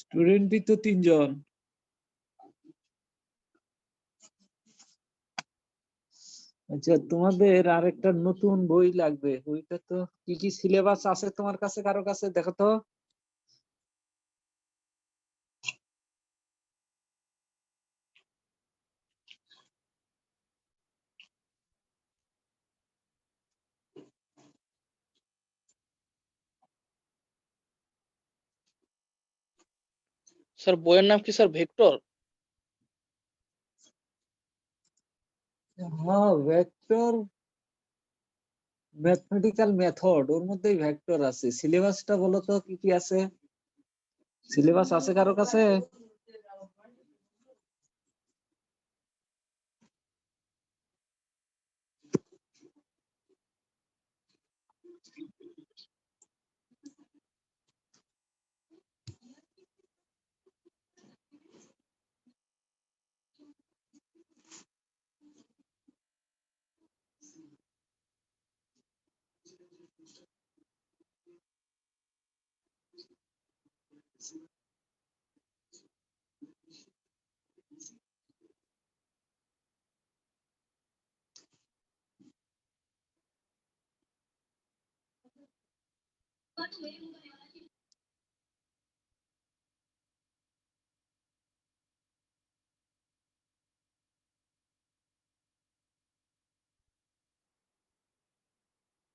স্টুডেন্টই তো 3 জন। আচ্ছা, তোমাদের আরেকটা নতুন বই লাগবে। বইটা তো কি কি সিলেবাস আছে তোমার কাছে, কারো কাছে দেখো তো। স্যার বইয়ের নাম কি স্যার? ভেক্টর? হ্যাঁ, ভেক্টর ম্যাথমেটিক্যাল মেথড, ওর মধ্যেই ভেক্টর আছে। সিলেবাসটা বলো তো কি কি আছে। সিলেবাস আছে কারো কাছে?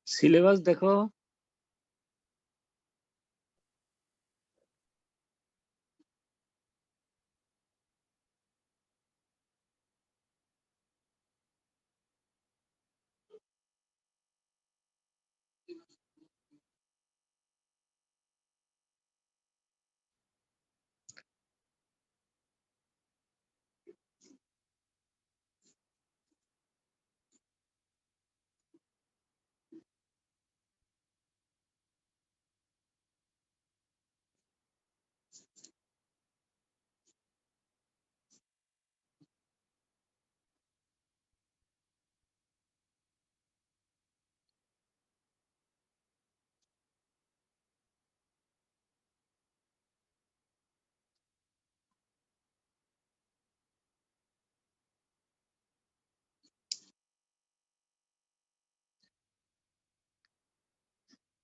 সিলেবাস দেখো।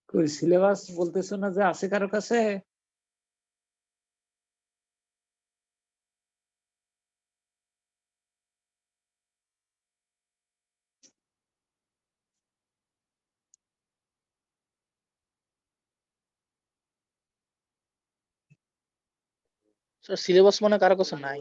কই সিলেবাস বলতেছো না যে আছে কারো কাছে? স্যার সিলেবাস মানে কারো কাছে নাই।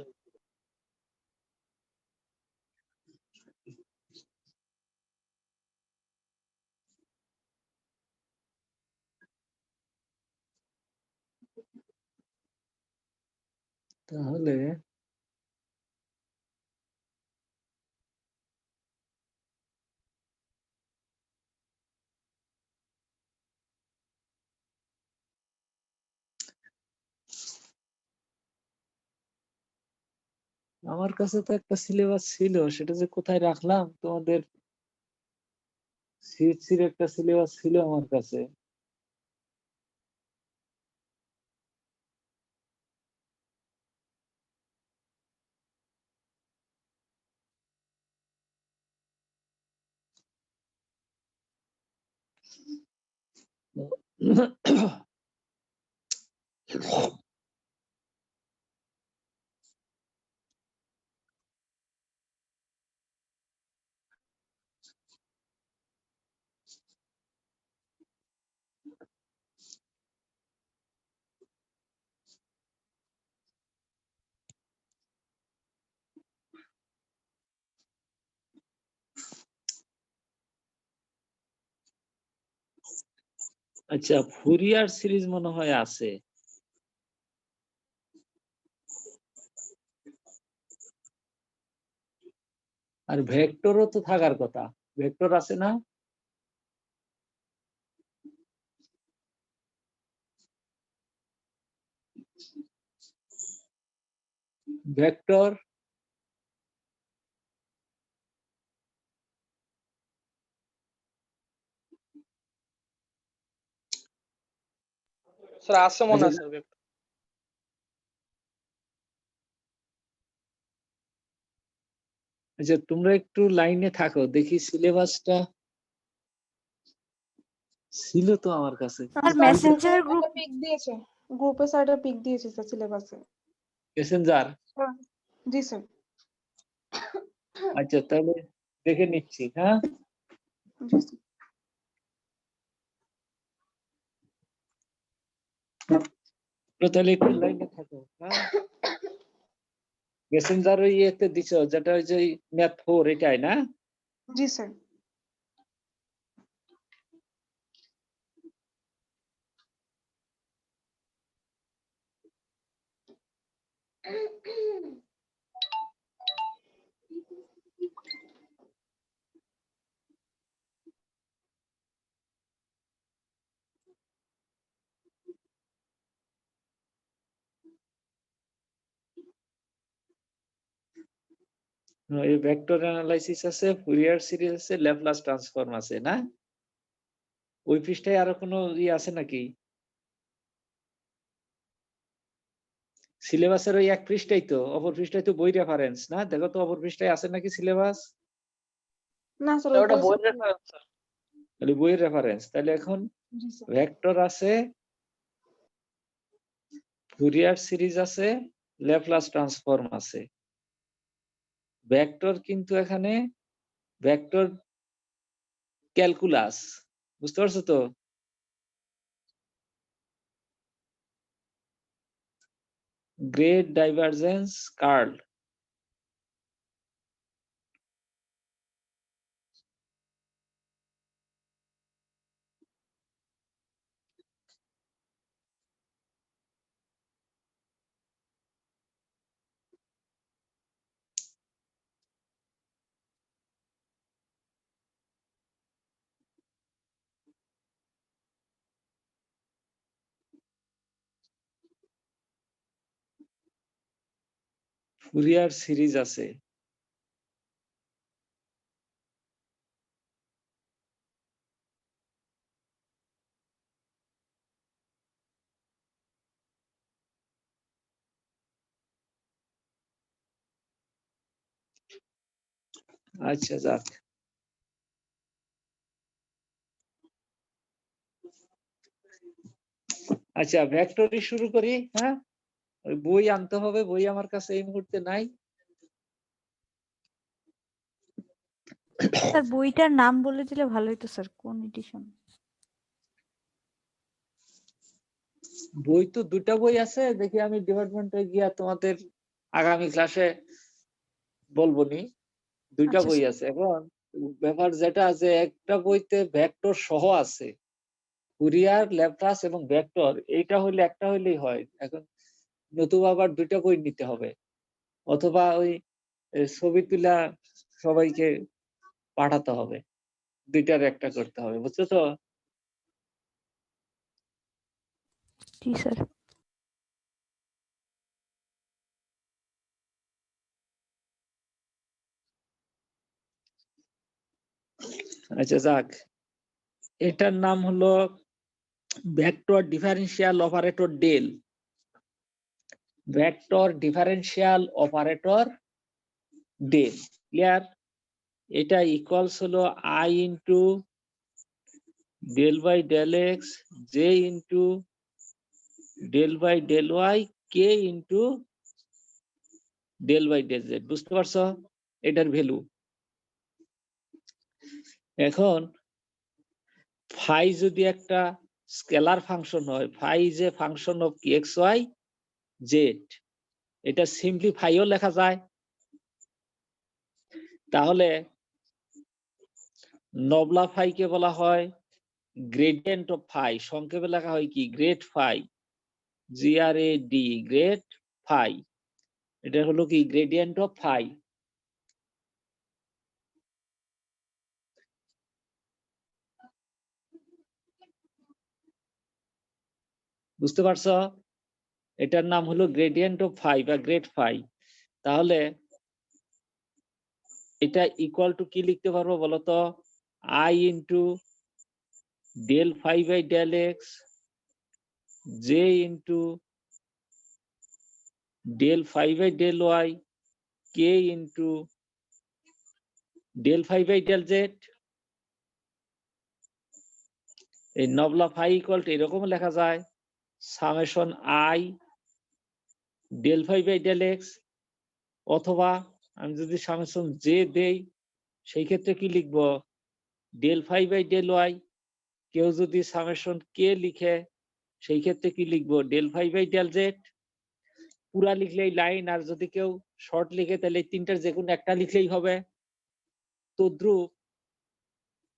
তাহলে আমার কাছে তো একটা সিলেবাস ছিল, সেটা যে কোথায় রাখলাম। তোমাদের সিএসসির একটা সিলেবাস ছিল আমার কাছে। আচ্ছা, ফুরিয়ার সিরিজ মনে হয় আছে। আর ভেক্টরও তো থাকার কথা। ভেক্টর আছে না? ভেক্টর স্যার আছে মনে আচ্ছা, আছে ভেক্টর। আচ্ছা তোমরা একটু লাইনে থাকো, দেখি সিলেবাসটা ছিল তো আমার কাছে। আর মেসেঞ্জার গ্রুপ পিক দিয়েছে, গ্রুপে স্যারটা পিক দিয়েছে স্যার সিলেবাসে। মেসেঞ্জার? জি স্যার। আচ্ছা তাহলে দেখে নিচ্ছি। হ্যাঁ জি স্যার। তো তাহলে একটু লাইনে থাকো। হ্যাঁ মেসেঞ্জার ওই ইয়েতে দিছো যেটা ওই যে ম্যাথ 4 এটাই না? জি স্যার। এই ভেক্টর অ্যানালাইসিস আছে, ফুরিয়ার সিরিজ আছে, ল্যাপ্লাস ট্রান্সফর্ম আছে না? ওই পৃষ্ঠায় আরো কোনো আছে নাকি? সিলেবাসের ওই এক পৃষ্ঠাই তো, অপর পৃষ্ঠায় তো বই রেফারেন্স না? দেখো তো অপর পৃষ্ঠায় আছে নাকি সিলেবাস? না স্যার ওটা বইয়ের রেফারেন্স স্যার। তাহলে বইয়ের রেফারেন্স। তাহলে এখন জি স্যার। ভেক্টর আছে, ফুরিয়ার সিরিজ আছে, ল্যাপ্লাস ট্রান্সফর্ম আছে। ভেক্টর কিন্তু এখানে ভেক্টর ক্যালকুলাস, বুঝতে পারছো তো? Grad divergence curl, Fourier series আছে। আচ্ছা যাক, আচ্ছা ভেক্টরই শুরু করি। হ্যাঁ ওই বই আনতে হবে, বই আমার কাছে এই মুহূর্তে নাই। স্যার বইটার নাম বলে দিলে ভালো হতো স্যার, কোন এডিশন? বই তো দুটা বই আছে, দেখি আমি ডিপার্টমেন্টে গিয়া তোমাদের আগামী ক্লাসে বলবো নি। দুইটা আচ্ছা বই স্যার। আছে। এখন ব্যাপার যেটা আছে, একটা বইতে ভেক্টর সহ আছে, ফুরিয়ার, ল্যাপ্লাস এবং ভেক্টর, এইটা হইলে একটা হইলেই হয়। এখন নতুবা আবার দুইটা বই নিতে হবে, অথবা ওই ছবি তুলা সবাইকে পাঠাতে হবে, দুইটার একটা করতে হবে, বুঝছো তো? জি স্যার। আচ্ছা যাক, এটার নাম হলো vector differential operator del. Vector differential operator del, clear? এটা ইকুয়ালস হলো i into del by del x, j into del by del y, k into del by del z. বুঝতে পারছো এটার ভ্যালু? এখন ফাই যদি একটা স্কেলার ফাংশন হয়, phi is a function of x y z, এটা সিম্পলিফাইও লেখা যায়। তাহলে নবলা ফাইকে বলা হয় গ্রেডিয়েন্ট অফ ফাই, সংক্ষেপে লেখা হয় কি grad phi, GRAD, grad phi. এটা হলো কি গ্রেডিয়েন্ট অফ ফাই। বুঝতে পারছো? এটার নাম হলো গ্রেডিয়েন্ট অফ ফাই বা গ্রেড ফাই। তাহলে এটা ইকুয়াল টু কি লিখতে পারবো বলতো? I into del phi by del x, j into del phi by del y, k into del phi by del z. এই নবলা ফাই ইকুয়াল টু এরকম লেখা যায় summation i del phi by del x, অথবা আমি যদি summation J দেই সেই ক্ষেত্রে কি লিখবো del phi by del y. কেউ যদি সামেশন কে লিখে সেই ক্ষেত্রে কি লিখবো del phi by del z. পুরা লিখলেই লাইন, আর যদি কেউ শর্ট লিখে তাহলে তিনটার যে কোনো একটা লিখলেই হবে। তদ্রুপ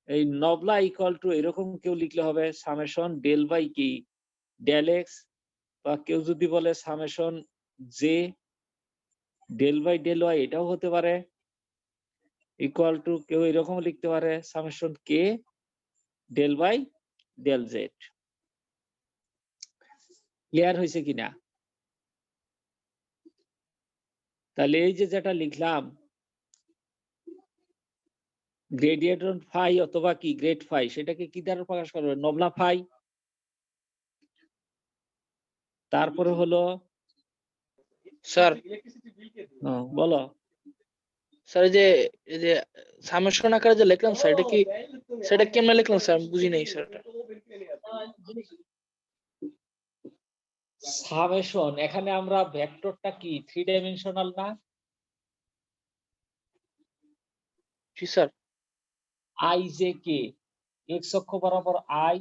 এই নবলা ইকুয়াল টু এরকম কেউ লিখলে হবে সামেশন ডেল বাই কি ডেল এক্স, বা কেউ যদি বলে summation j del by del y, এটাও হতে পারে। ইকুয়াল টু কেউ এরকম লিখতে পারে summation k del by del z. Clear হয়েছে কিনা? তাহলে এই যে যেটা লিখলাম গ্রেডিয়েন্ট অন ফাই অথবা কি গ্রেড ফাই, সেটাকে কি দ্বারা প্রকাশ করবে নবলা ফাই। তারপরে হলো স্যার বলো। স্যার এই যে সামেশন আকারে যে লিখলাম স্যার, সেটা কেমনে লিখলাম স্যার, আমি বুঝি নাই স্যার। সামেশন এখানে আমরা ভেক্টরটা কি 3 ডাইমেনশনাল না? জি sir. I j k, x অক্ষ বরাবর আই,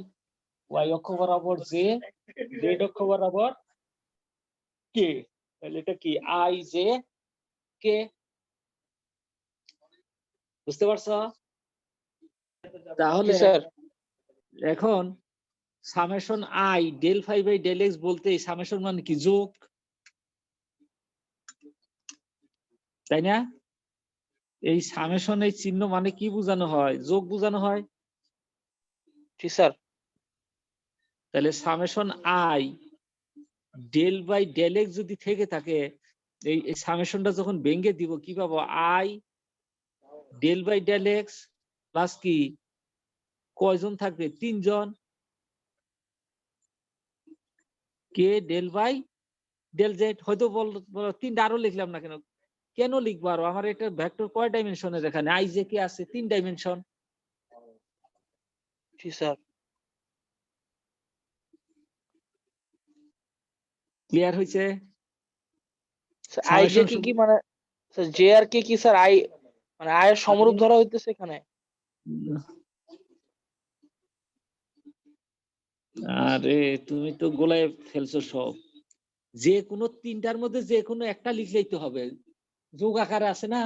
ওয়াই অক্ষ বরাবর জে, জেড অক্ষ বরাবর কে। তাহলে এটা কি আই জে কে, বুঝতে পারছো? তাহলে জি স্যার। এখন summation i del phi by del x বলতে সামেশন মানে কি যোগ, তাই না? এই সামেশন এই চিহ্ন মানে কি বোঝানো হয়? যোগ বোঝানো হয়। জি স্যার। তাহলে summation i del by del x যদি থেকে থাকে, এই সামেশনটা যখন ভেঙে দিব কি পাবো i del by del x plus কি কয়জন থাকবে তিনজন k del by del z. হয়তো তিনটা আরো লিখলাম না কেন, কেন লিখবো আরো? আমার এটা ভেক্টর কয় ডাইমেনশনের? এখানে আই জে কে আছে 3 ডাইমেনশন। জি স্যার। ক্লিয়ার হয়েছে? আই জে কি মানে স্যার, জে আর কে কি স্যার? আই মানে আয়ের সমরূপ ধরা হইতেছে এখানে। আরে তুমি তো গোলায় ফেলছো সব। যে কোনো তিনটার মধ্যে যে কোনো একটা লিখলেই তো হবে, যোগ আকারে আছে না।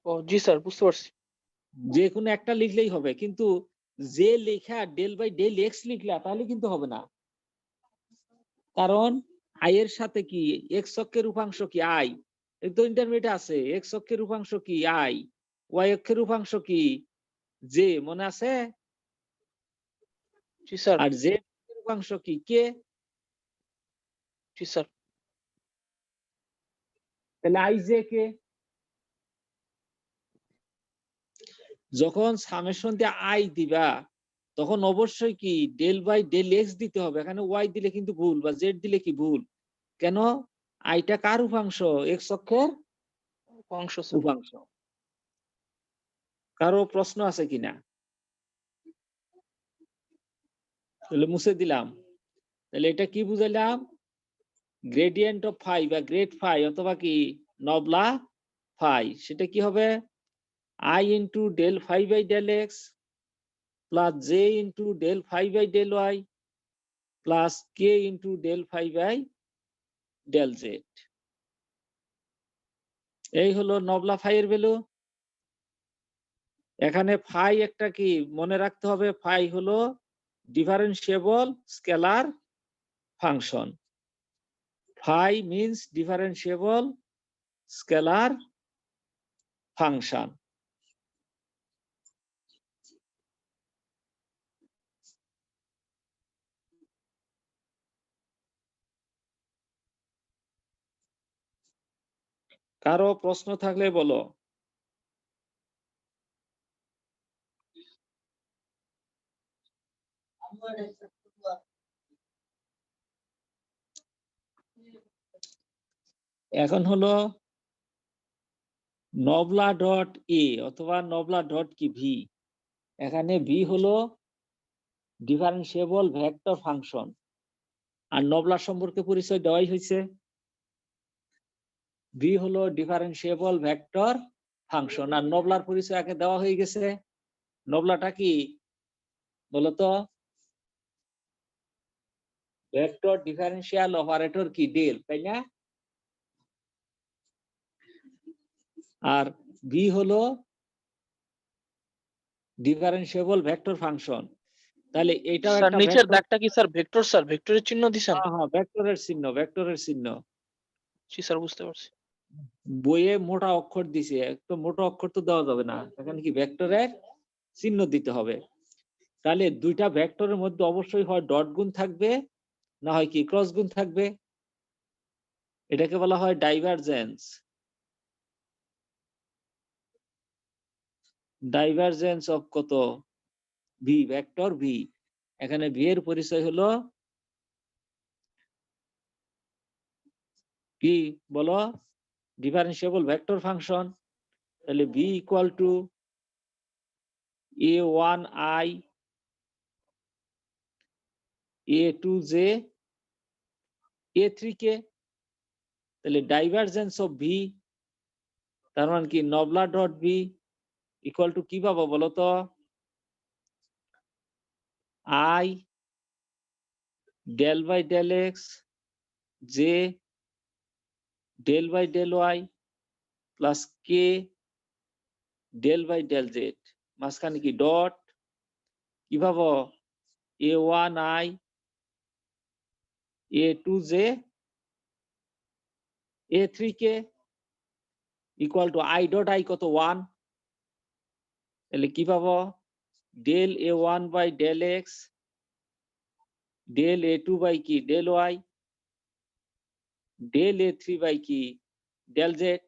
ও জি স্যার, বুঝতে পারছি। যে কোনো একটা লিখলেই হবে, কিন্তু যে লেখা ডেল বাই ডেল এক্স লিখলা তাহলে কিন্তু হবে না। কারণ আই এর সাথে কি এক্স অক্ষের উপাংশ কি আই, এই তো ইন্টারমিডিয়েট আছে। এক্স অক্ষের উপাংশ কি আই, ওয়াই অক্ষের উপাংশ কি জে, মনে আছে? জি স্যার। আর জে অক্ষের উপাংশ কি কে। জি স্যার। তাহলে আই জে কে। যখন সামেশন দিয়ে আই দিবা তখন অবশ্যই কি ডেল বাই ডেল এক্স দিতে হবে। এখানে ওয়াই দিলে কিন্তু ভুল, বা জেড দিলে কি ভুল। কেন? আইটা কার উপাংশ? এক্স অক্ষের অংশ স্যার। উপাংশ। কারো প্রশ্ন আছে কিনা? তাহলে মুছে দিলাম। তাহলে এটা কি বুঝাইলাম? গ্রেডিয়েন্ট অফ ফাই বা গ্রেড ফাই অথবা কি নবলা ফাই, সেটা কি হবে i into del phi by del x plus j into del phi by del y plus k into del phi by del z. এই হলো নবলা ফাই এর value. এখানে ফাই একটা কি মনে রাখতে হবে, ফাই হলো differentiable scalar function. Phi means differentiable scalar function. কারো প্রশ্ন থাকলে বলো। এখন হলো নবলা ডট এ অথবা নবলা ডট কি ভি, এখানে ভি হলো ডিফারেন্সিয়েবল ভেক্টর ফাংশন, আর নবলা সম্পর্কে পরিচয় দেওয়াই হয়েছে। ভি হলো ডিফারেন্সিয়েবল ভেক্টর ফাংশন, আর নবলার পরিচয় আগে দেওয়া হয়ে গেছে। নবলাটা কি বলতো? ভেক্টর ডিফারেন্সিয়াল অপারেটর কি ডেল, তাই না? আর ভি হলো ডিফারেন্সিয়েবল ভেক্টর ফাংশন। তাহলে এটাও স্যার একটা নিচের ভেক্টর। দাগটা কি স্যার ভেক্টর, স্যার ভেক্টরের চিহ্ন দিছেন? হ্যাঁ হ্যাঁ, ভেক্টরের চিহ্ন, ভেক্টরের চিহ্ন। জি স্যার বুঝতে পারছি। বইয়ে মোটা অক্ষর দিছে, একটু মোটা অক্ষর তো দেওয়া যাবে না, এখানে কি ভেক্টরের চিহ্ন দিতে হবে। তাহলে দুইটা ভেক্টরের মধ্যে অবশ্যই হয় ডট গুণ থাকবে, না হয় কি ক্রস গুণ থাকবে। এটাকে বলা হয় ডাইভারজেন্স। ডাইভারজেন্স অফ কত? V, vector v. এখানে ভি এর পরিচয় হলো কি বলো? Differentiable vector function. তাহলে v equal to a1i a2j a3k। তাহলে ডাইভারজেন্স অফ ভি, তার মানে কি nabla dot v equal to কি পাবো বলো তো? I del by del x j del by del y plus k del by del z, মাঝখানে কি ডট, কি পাবো? a1i a2j a3k equal to i dot i কত? 1। তাহলে কি পাবো? Del a1 by del x del a2 by কি del y del a3 by কি ডেল জেড।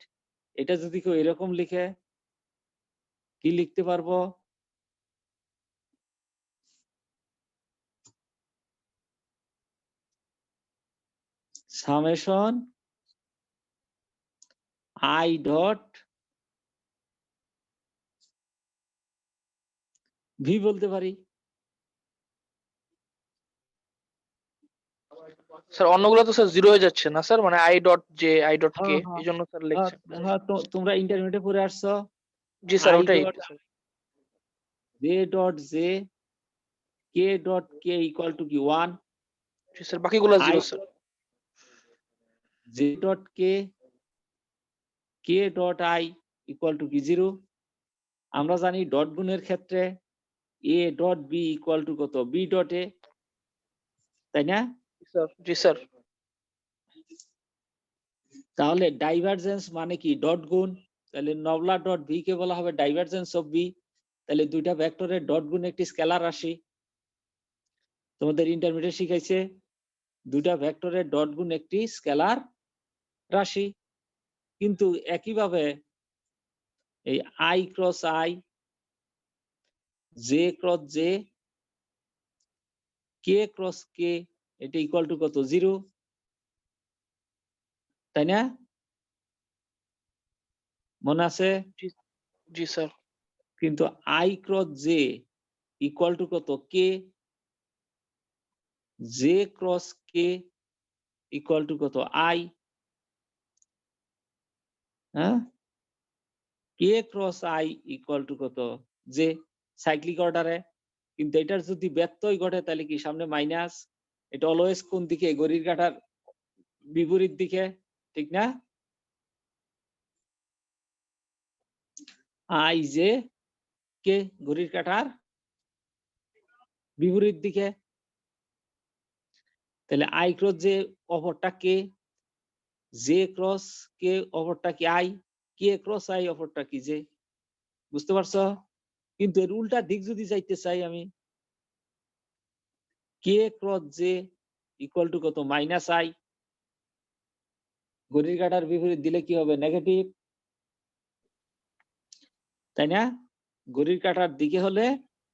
এটা যদি কেউ এরকম লিখে, কি লিখতে পারবো? সামেশন আই ডট ভি বলতে পারি। স্যার অন্যগুলো তো স্যার জিরো হয়ে যাচ্ছে না স্যার, মানে i dot j i dot k, হ্যাঁ হ্যাঁ এই জন্য স্যার লিখছেন। হ্যাঁ, তোমরা ইন্টারমিডিয়েটে পড়ে আসছো। জি স্যার আই ওটাই। Dot j dot j k dot k equal to কি 1। জি স্যার বাকিগুলো i zero sir. J dot k dot i equal to কি 0। আমরা জানি ডট গুণের ক্ষেত্রে a dot b equal to কত? বি ডট এ, তাই না? জি স্যার। তাহলে ডাইভারজেন্স মানে কি? ডট গুণ। তাহলে নবলা ডট ভি কে বলা হবে ডাইভারজেন্স অফ ভি। তাহলে দুইটা ভেক্টরের ডট গুণ একটি স্কেলার রাশি। তোমাদের ইন্টারমিডিয়েট শিখাইছে দুইটা ভেক্টরের ডট গুণ একটি স্কেলার রাশি। কিন্তু একইভাবে এই i cross i j cross j k cross k এটা ইকুয়াল টু কত? 0, তাই না? মনে আছে? জি স্যার। কিন্তু i cross j equal to কত? K. J cross k equal to কত? আই। হ্যাঁ, k cross i equal to কত? জে, সাইক্লিক অর্ডারে। কিন্তু এটার যদি ব্যত্যয় ঘটে তাহলে কি সামনে মাইনাস। এটা অলওয়েজ কোন দিকে? ঘড়ির কাঁটার বিপরীত দিকে, ঠিক না? আই জে কে ঘড়ির কাঁটার বিপরীত দিকে। তাহলে আই ক্রস জে অপরটা কে, জে ক্রস কে অপরটা কি আই, কে ক্রস আই অপরটা কি জে। বুঝতে পারছো? কিন্তু এর উল্টা দিক যদি যাইতে চাই আমি, কে ক্রস জে ইকুয়াল টু কত? Minus I. ঘড়ির কাঁটার বিপরীত দিলে কি হবে? নেগেটিভ, তাই না? ঘড়ির কাঁটার দিকে হলে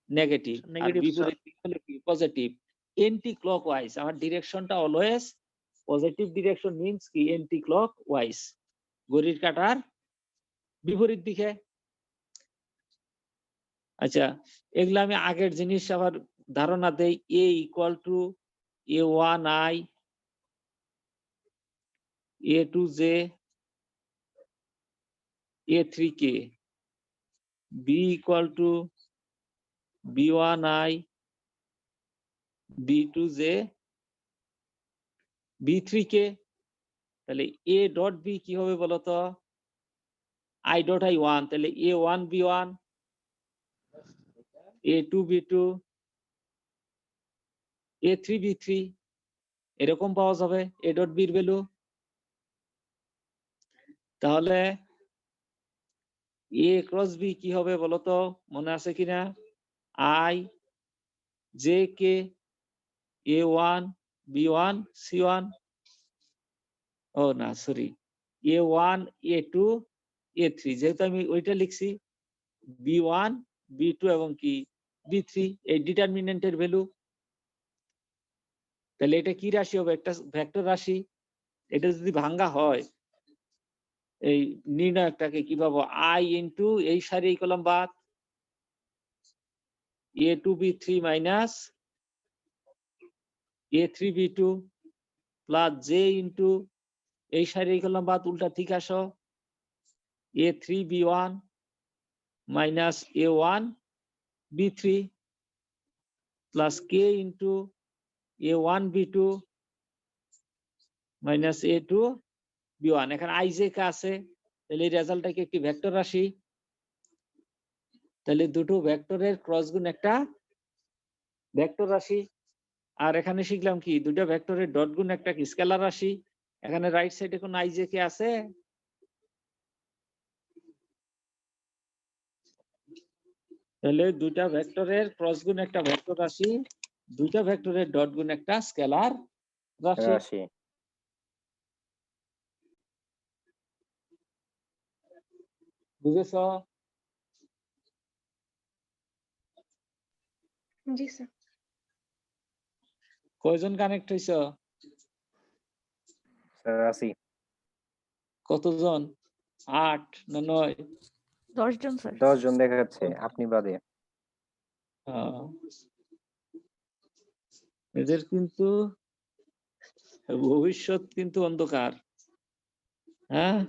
নেগেটিভ, আর নেগেটিভ স্যার। বিপরীত দিকে হলে কি? পজিটিভ। এন্টি ক্লকওয়াইজ আমার ডিরেকশনটা অলওয়েজ পজিটিভ ডিরেকশন মিন্স কি? Anti clockwise. ঘড়ির কাঁটার বিপরীত দিকে। আচ্ছা, এগুলো আমি আগের জিনিস আবার ধারণা দেই। a equal to a1i a2j a3k, b equal to b1i b2j b3k। তাহলে a ডট b কি হবে বলতো? i ডট i1, তাহলে a1 b1 a2 b2 a3 b3 এরকম পাওয়া যাবে a ডট b এর ভ্যালু। তাহলে a ক্রস b কি হবে বলতো? মনে আছে কিনা? i j k a1 b1 c1, ও না সরি, a1 a2 a3, যেহেতু আমি ওইটা লিখছি b1 b2 এবং কি b3 এই ডিটারমিনেন্টের ভ্যালু। তাহলে এটা কি রাশি হবে? একটা ভেক্টর রাশি। এটা যদি ভাঙ্গা হয় এই নির্ণায়কটাকে কি পাবো? i ইন্টু এই সারি এই কলাম বাদ a2 b3 minus a3 b2 plus j into এই সারি এই কলাম বাদ, উল্টা ঠিক আসো a3 b1 minus a1 b3 plus k into a1 b2 minus a2 b1। এখানে i j কে আছে, তাহলে এই রেজাল্টটা কি একটি ভেক্টর রাশি? তাহলে দুটো ভেক্টরের ক্রস গুণ একটা ভেক্টর রাশি। আর এখানে শিখলাম কি দুটো ভেক্টরের ডট গুণ একটা কি স্কেলার রাশি। এখানে রাইট সাইডে কোন i j কে আছে? তাহলে দুইটা ভেক্টরের ক্রস গুণ একটা ভেক্টর রাশি, দুইটা ভেক্টরের ডট গুণ একটা স্কেলার রাশি। বুঝেছ? জি স্যার। কয়জন কানেক্ট হইছ? স্যার আছি। কতজন? 8 না 9? 10 জন স্যার। 10 জন দেখাচ্ছে, আপনি বাদে। এদের কিন্তু ভবিষ্যৎ কিন্তু অন্ধকার। হ্যাঁ,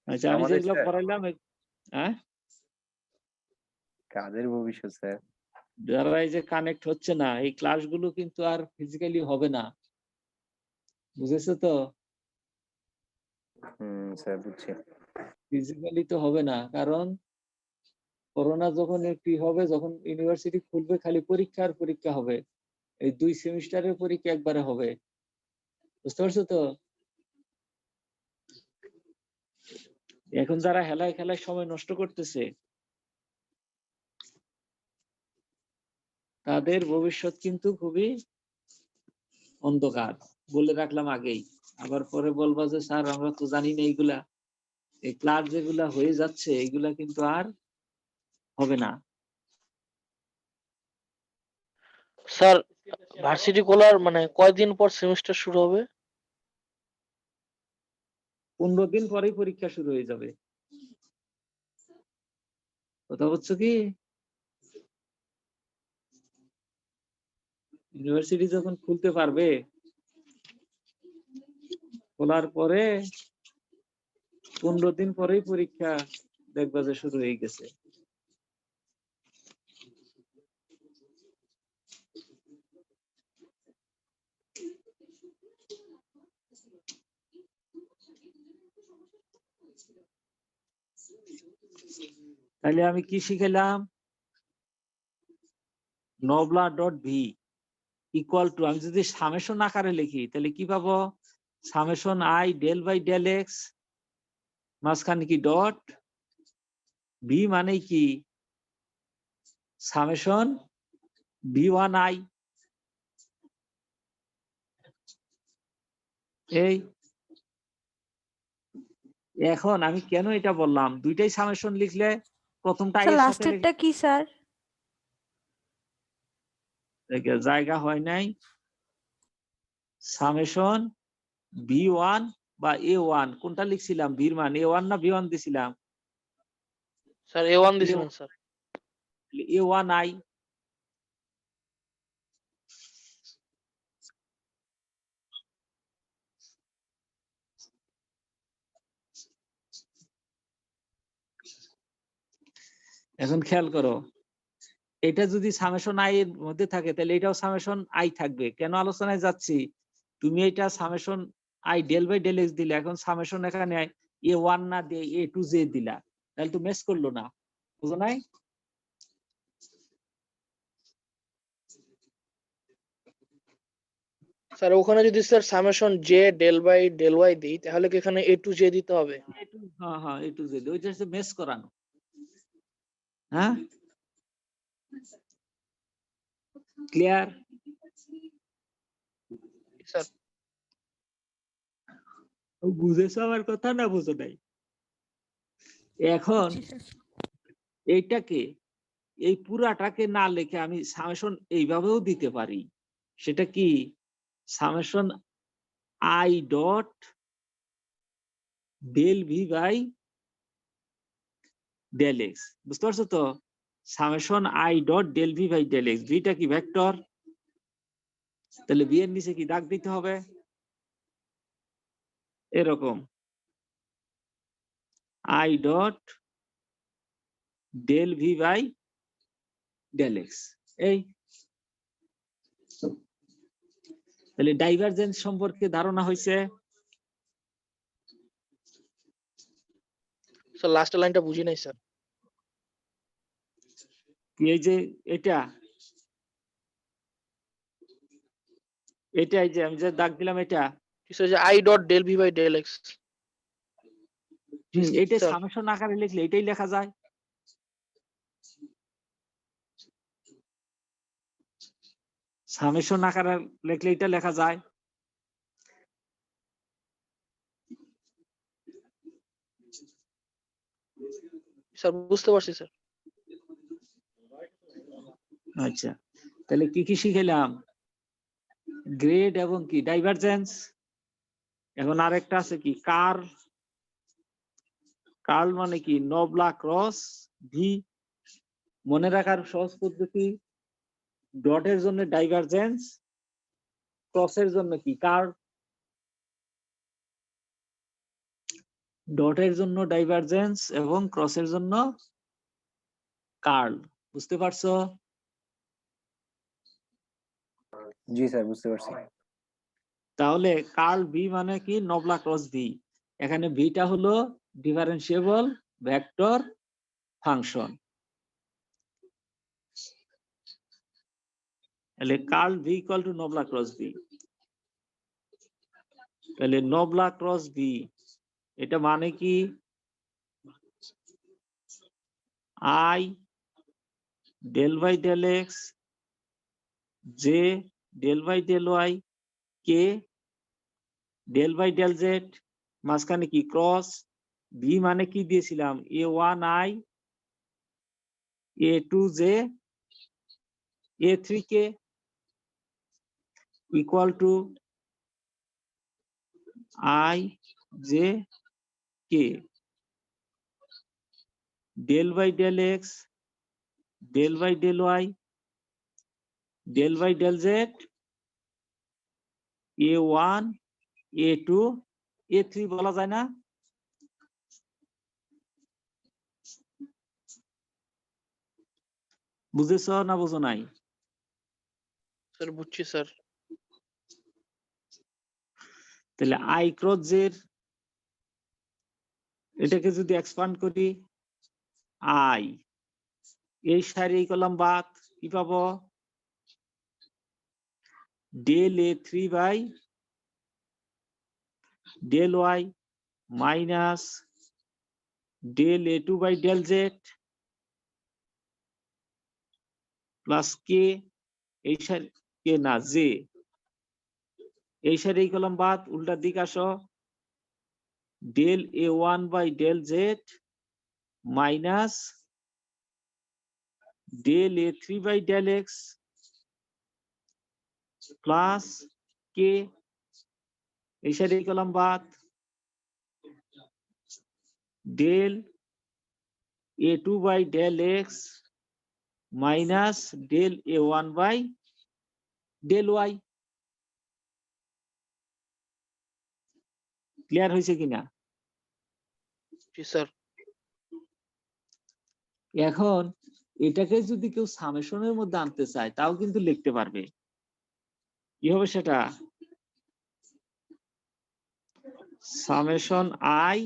আচ্ছা আমি আমাদের যেগুলো স্যার পড়াইলাম হ্যাঁ, কাজের ভবিষ্যৎ স্যার। যারা এই যে কানেক্ট হচ্ছে না, এই ক্লাসগুলো কিন্তু আর ফিজিক্যালি হবে না। বুঝেছো তো? স্যার বুঝছি। ফিজিক্যালি তো হবে না, কারণ করোনা যখন একটি হবে, যখন ইউনিভার্সিটি খুলবে খালি পরীক্ষা আর পরীক্ষা হবে। এই 2 সেমিস্টারের পরীক্ষা একবারে হবে। বুঝতে পারছো তো? এখন যারা হেলায় খেলায় সময় নষ্ট করতেছে তাদের ভবিষ্যৎ কিন্তু খুবই অন্ধকার, বলে রাখলাম আগেই। আবার পরে বলবা যে স্যার আমরা তো জানি না এইগুলা। এই ক্লাস যেগুলা হয়ে যাচ্ছে এইগুলা কিন্তু আর হবে না। স্যার ভার্সিটি খোলার মানে কয়দিন পর সেমিস্টার শুরু হবে? 15 দিন পরেই পরীক্ষা শুরু হয়ে যাবে। কথা বলছো কি? ইউনিভার্সিটি যখন খুলতে পারবে, খোলার পরে 15 দিন পরেই পরীক্ষা দেখবা যে শুরু হয়ে গেছে। তাহলে আমি কি শিখেলাম? Nabla dot v equal to, আমি যদি সামেশন আকারে লিখি তাহলে কি পাবো? Summation i del by del x, মাঝখানে কি ডট, ভি মানে কি সামেশন v1i। এই এখন আমি কেন এটা বললাম, দুইটাই সামেশন লিখলে প্রথমটা স্যার এর সাথে লাস্টেরটা কি স্যার? জায়গা হয় নাই। সামেশন v1 বা A1 কোনটা লিখছিলাম? ভির মান A1 না V1 দিছিলাম? স্যার A1 দিছিলেন স্যার। A1i এখন খেয়াল করো, এটা যদি সামেশন আই এর মধ্যে থাকে তাহলে এটাও সামেশন আই থাকবে। কেন আলোচনায় যাচ্ছি? তুমি এটা summation i del by del x দিলে, এখন সামেশন এখানে A1 না দিয়ে A2J দিলা, তাহলে তো ম্যাচ করলো না, বুঝো নাই? স্যার ওখানে যদি sir summation j del by del y দিই তাহলে কি এখানে এ টু জে দিতে হবে? হ্যাঁ হ্যাঁ A2J, ওইটা হচ্ছে ম্যাচ করানো। হ্যাঁ, ক্লিয়ার? স্যার বুঝেছো আমার কথা না বুঝো নাই? এখন বুঝছি স্যার। এইটাকে, এই পুরাটাকে না লিখে আমি সামেশন এইভাবেও দিতে পারি। সেটা কি? Summation i dot del v by del x, বুঝতে পারছো তো? Summation i dot del v by del x, ভিটা কি ভেক্টর, তাহলে ভি এর নিচে কি দাগ দিতে হবে এরকম, i dot del v by del x. এই তাহলে ডাইভারজেন্স সম্পর্কে ধারণা হয়েছে। স্যার লাস্টের লাইনটা বুঝি নাই স্যার। এই যে এটা, এই যে আমি যে দাগ দিলাম এটা, স্যার যে i dot del v by del x. এটা স্যার সামেশন আকারে লিখলে এটাই লেখা যায়। সামেশন আকারে লিখলে এটা লেখা যায়। স্যার বুঝতে পারছি স্যার। আচ্ছা, তাহলে কি কি শিখেলাম? গ্রেড এবং কি ডাইভারজেন্স। এখন আরেকটা আছে কি কার্ল। কার্ল মানে কি? Nabla cross V. মনে রাখার সহজ পদ্ধতি, ডটের জন্য ডাইভারজেন্স, ক্রসের জন্য কি কার্ল। ডটের জন্য ডাইভারজেন্স এবং ক্রসের জন্য কার্ল। বুঝতে পারছো? জি স্যার, বুঝতে পারছি। তাহলে কার্ল ভি মানে কি? Nabla cross v. এখানে ভিটা হলো ডিফারেন্সিয়েবল ভেক্টর ফাংশন। তাহলে curl v equal to nabla cross v. তাহলে নবলা ক্রস ভি এটা মানে কি? I del by del x, j del by del y, k del by del z, মাঝখানে কি ক্রস ভি মানে কি দিয়েছিলাম? A1i, A2J, A3K equal to I J K del by del x, del by del y, del by del z, A1, A2, A3 বলা যায় না? বুঝেছো না বুঝো নাই? স্যার বুঝছি স্যার। তাহলে আই ক্রস জেড, এটাকে যদি এক্সপান্ড করি, আই এই সারি এই কলাম বাদ, কি পাবো? Del A3 by del y minus del A2 by del z plus k, এই সারি কে না জে, এই সারি এই কলাম বাদ, উল্টা দিক আসো, del A1 by del z minus del A3 by del x plus k, এই সারি এই কলাম বাদ, del a2 by del x minus del a1 by del y। Clear হয়েছে কিনা? জি স্যার। এখন এটাকে যদি কেউ সামেশনের মধ্যে আনতে চায় তাও কিন্তু লিখতে পারবে। কি হবে সেটা? Summation i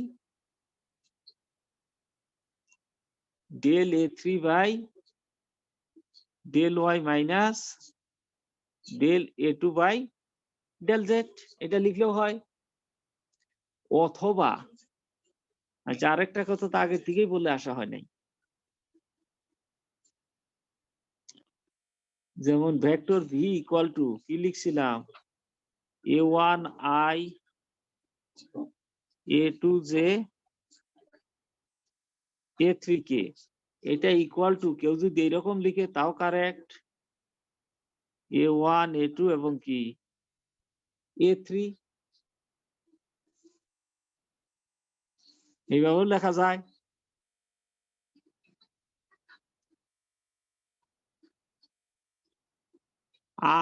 del a3 by del y minus del a2 by del z, এটা লিখলেও হয়। অথবা আচ্ছা, আরেকটা কথা তো আগে থেকেই বলে আসা হয় নাই, যেমন ভেক্টর v ইকুয়াল টু কি লিখছিলাম, a1i a2j a3k, এটা ইকুয়াল টু কেউ যদি এরকম লিখে তাও কারেক্ট, a1 a2 এবং কি a3, এইভাবেও লেখা যায়।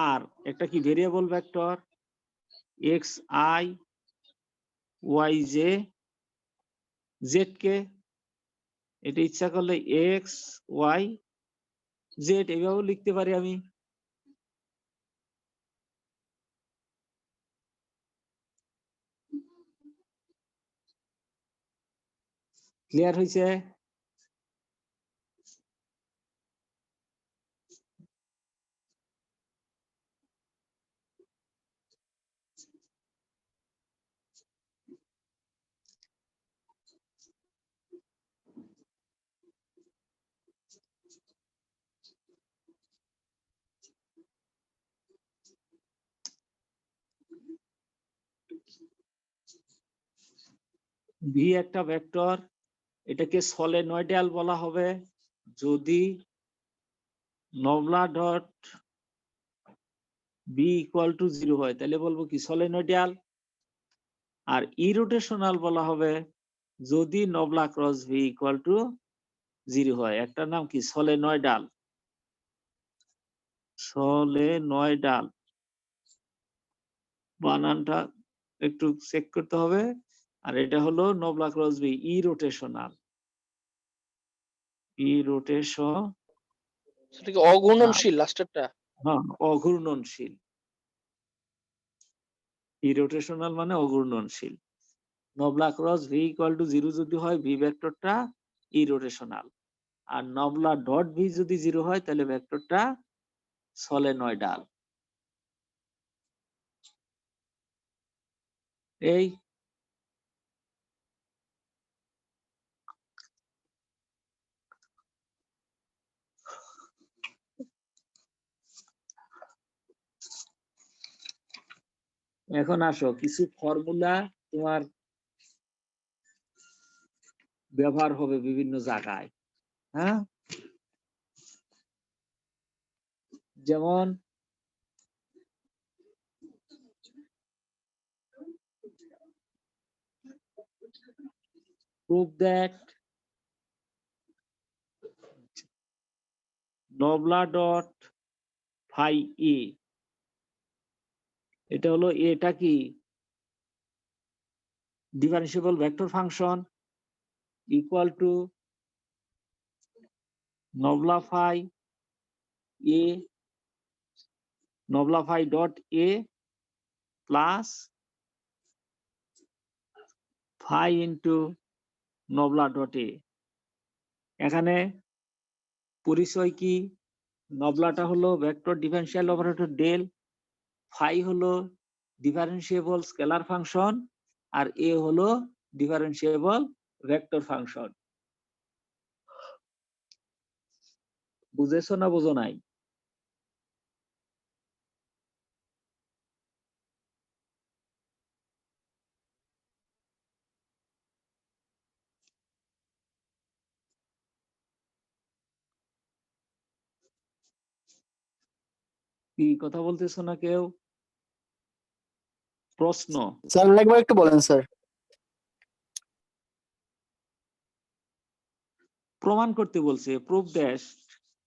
আর একটা কি variable vector xi yj zk, এটা ইচ্ছা করলে x y z এইভাবেও লিখতে পারি আমি। ক্লিয়ার হয়েছে? ভি একটা ভেক্টর, এটাকে সলেনয়েডাল বলা হবে যদি নবলা ডট বি ইকুয়াল টু 0 হয়, তাহলে বলবো কি সলেনয়েডাল। আর ইরোটেশনাল বলা হবে যদি নবলা ক্রস ভি ইকুয়াল টু 0 হয়। একটা নাম কি সলেনয়েডাল, সলেনয়েডাল বানানটা একটু চেক করতে হবে। আর এটা হলো নবলা ক্রস ভি ইরোটেশনাল, ইরোটেশন সেটা কি অগুণনশীল লাস্টেরটা? হ্যাঁ, অঘূর্ণনশীল। ইরোটেশনাল মানে অঘূর্ণনশীল। নবলা ক্রস ভি ইকুয়াল টু 0 যদি হয় ভি ভেক্টরটা ইরোটেশনাল, আর নবলা ডট ভি যদি 0 হয় তাহলে ভেক্টরটা সলেনয়েডাল। এই এখন আসো কিছু ফর্মুলা তোমার ব্যবহার হবে বিভিন্ন জায়গায়। হ্যাঁ, যেমন prove that nabla dot phi a, এটা হলো এটা কি differentiable vector function equal to nabla phi a, nabla phi dot a plus phi into nabla dot a. এখানে পরিচয় কি, নবলাটা হলো vector differential operator del, phi হলো ডিফারেন্সিয়েবল স্কেলার ফাংশন, আর এ হলো ডিফারেন্সিয়েবল ভেক্টর ফাংশন। বুঝেছো না বুঝো নাই? কি কথা বলতেছো না কেউ? প্রশ্ন? স্যার একবার একটু বলেন স্যার। প্রমাণ করতে বলছে proof dash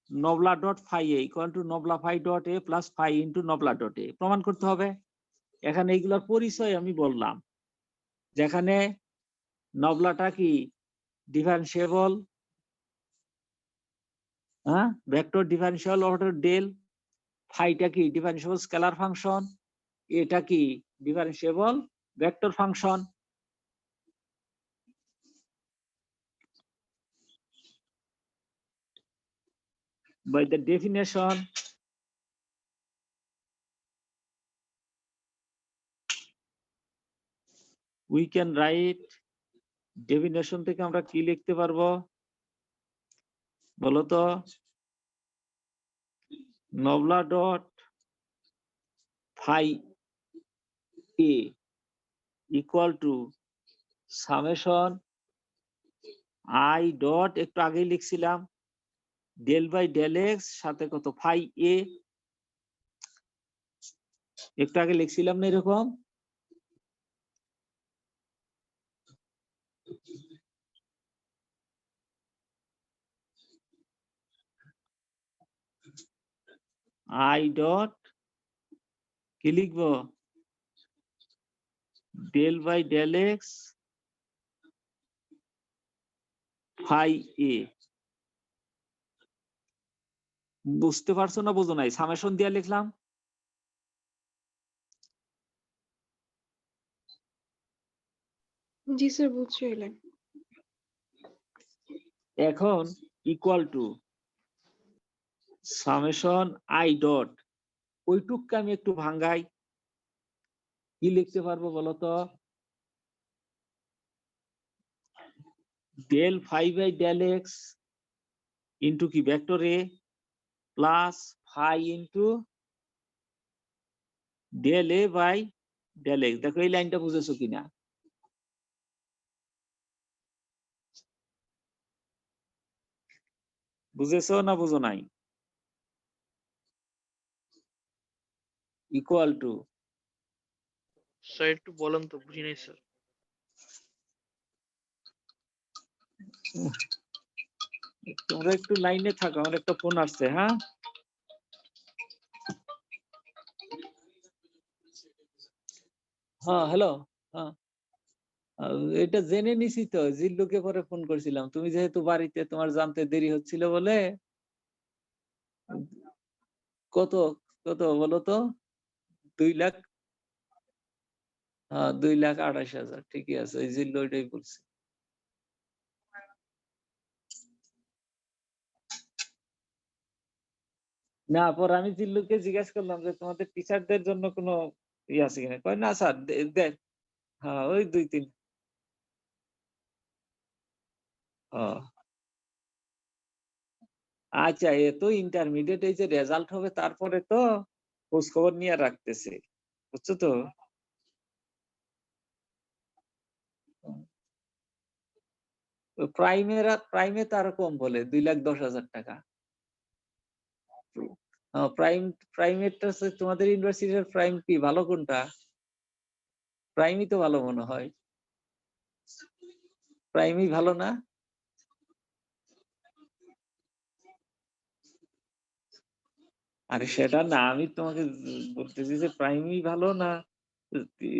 nabla dot phi a equal to nabla phi dot a plus phi into nabla dot a প্রমাণ করতে হবে। এখানে এইগুলোর পরিচয় আমি বললাম, যেখানে নবলাটা কি ডিফারেন্সিয়েবল, হ্যাঁ ভেক্টর ডিফারেন্সিয়াল অর্ডার ডেল, ফাইটা কি ডিফারেন্সিয়েবল স্কেলার ফাংশন, এটা কি differentiable vector function. By the definition, we can write definition থেকে আমরা কি লিখতে পারবো বলতো? Nabla dot phi a equal to summation i dot, একটু আগেই লিখছিলাম, ডেল বাই ডেল এক্স সাথে কত ফাই এ, একটু আগে লিখছিলাম না এরকম? আই ডট কি লিখবো? Del by del x phi a. বুঝতে পারছো না বুঝো নাই? সামেশন দিয়ে লিখলাম। জি স্যার বুঝছি এলেন। এখন equal to summation i dot, ওইটুককে আমি একটু ভাঙ্গাই, কি লিখতে পারবো বলতো? Del phi by del x into কি vector a plus phi into del a by del x. দেখো এই লাইনটা বুঝেছো কিনা? বুঝেছো না বুঝো নাই? ইকুয়াল টু, স্যার একটু বলেন তো, বুঝি নাই স্যার। তোমরা একটু লাইনে থাকো, আমার একটা ফোন আসছে। হ্যাঁ হ্যাঁ হ্যালো, হ্যাঁ এটা জেনে নিছি তো, জিল্লুকে পরে ফোন করছিলাম, তুমি যেহেতু বাড়িতে, তোমার জানতে দেরি হচ্ছিল বলে। কত কত বলো তো? 2 লাখ, হ্যাঁ 2,28,000, ঠিকই আছে, ওই জিল্লু ওইটাই বলছে। না পর আমি জিল্লুকে জিজ্ঞাসা করলাম যে তোমাদের টিচারদের জন্য কোনো ইয়ে আছে কিনা, কয় না স্যার দেখ। হ্যাঁ ওই 2-3। আচ্ছা, এ তো ইন্টারমিডিয়েট, এই যে রেজাল্ট হবে তারপরে তো খোঁজ খবর নিয়ে রাখতেছে, বুঝছো তো? প্রাইমে তো আরো কম বলে, 2,10,000 টাকা। প্রাইমেরটা হচ্ছে তোমাদের ইউনিভার্সিটির প্রাইম কি ভালো কোনটা? প্রাইমই তো ভালো মনে হয়, প্রাইমই ভালো না? আরে সেটা না, আমি তোমাকে বলতেছি যে প্রাইমই ভালো না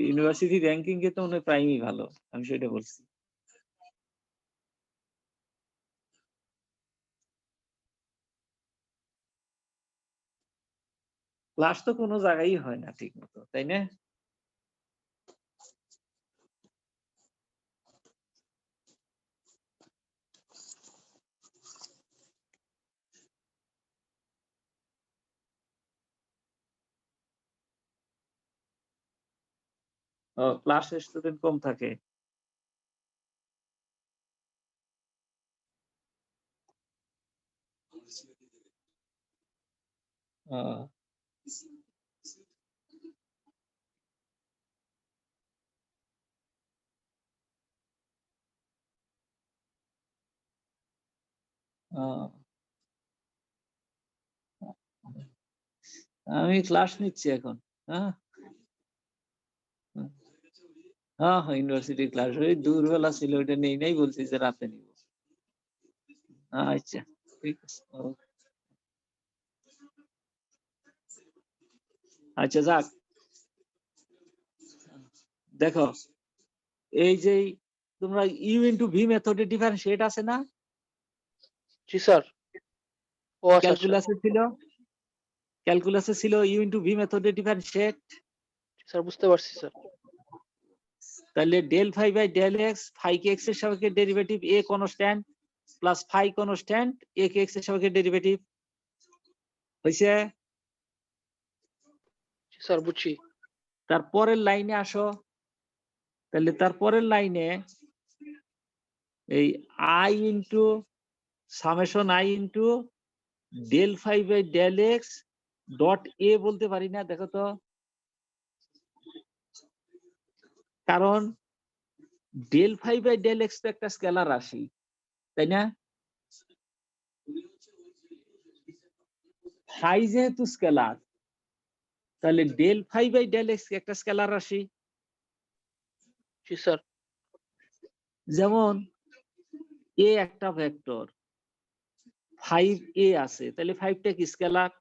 ইউনিভার্সিটি র্যাঙ্কিং এ তো মনে হয় প্রাইমই ভালো, আমি সেটা বলছি। ক্লাস তো কোনো জায়গায় হয় না ঠিক মতো, তাই না? ক্লাসে স্টুডেন্ট কম থাকে। আহ, আহ, আমি ক্লাস নিচ্ছি এখন। হ্যাঁ হ্যাঁ হ্যাঁ ইউনিভার্সিটি ক্লাস, ওই দূরবেলা ছিল ওইটা নেই নাই, বলছি যে রাতে নিব। আচ্ছা ঠিক আছে আচ্ছা যাক দেখো এই যে তোমরা ইউ ইন্টু ভি মেথডে ডিফারেন্সিয়েট আছে না জি স্যার। ও আচ্ছা আচ্ছা। ক্যালকুলাসে ছিল ইউ ইন্টু ভি মেথডে ডিফারেন্সিয়েট স্যার বুঝতে পারছি স্যার। তাহলে del phi by del x phi কে এক্স এর সাপেক্ষে derivative a constant plus phi constant a কে এক্স এর সাপেক্ষে ডেরিভেটিভ হইছে জি স্যার বুঝছি। তারপরের লাইনে আসো তাহলে তারপরের লাইনে এই i into summation i into del phi by del x dot a বলতে পারি না দেখো তো কারণ del phi by del x তো একটা স্কেলার রাশি তাই না ফাই যেহেতু স্কেলার তাহলে del phi by del x একটা স্কেলার রাশি জি স্যার। যেমন এ একটা ভেক্টর 5a আছে তাহলে 5টা কি স্কেলার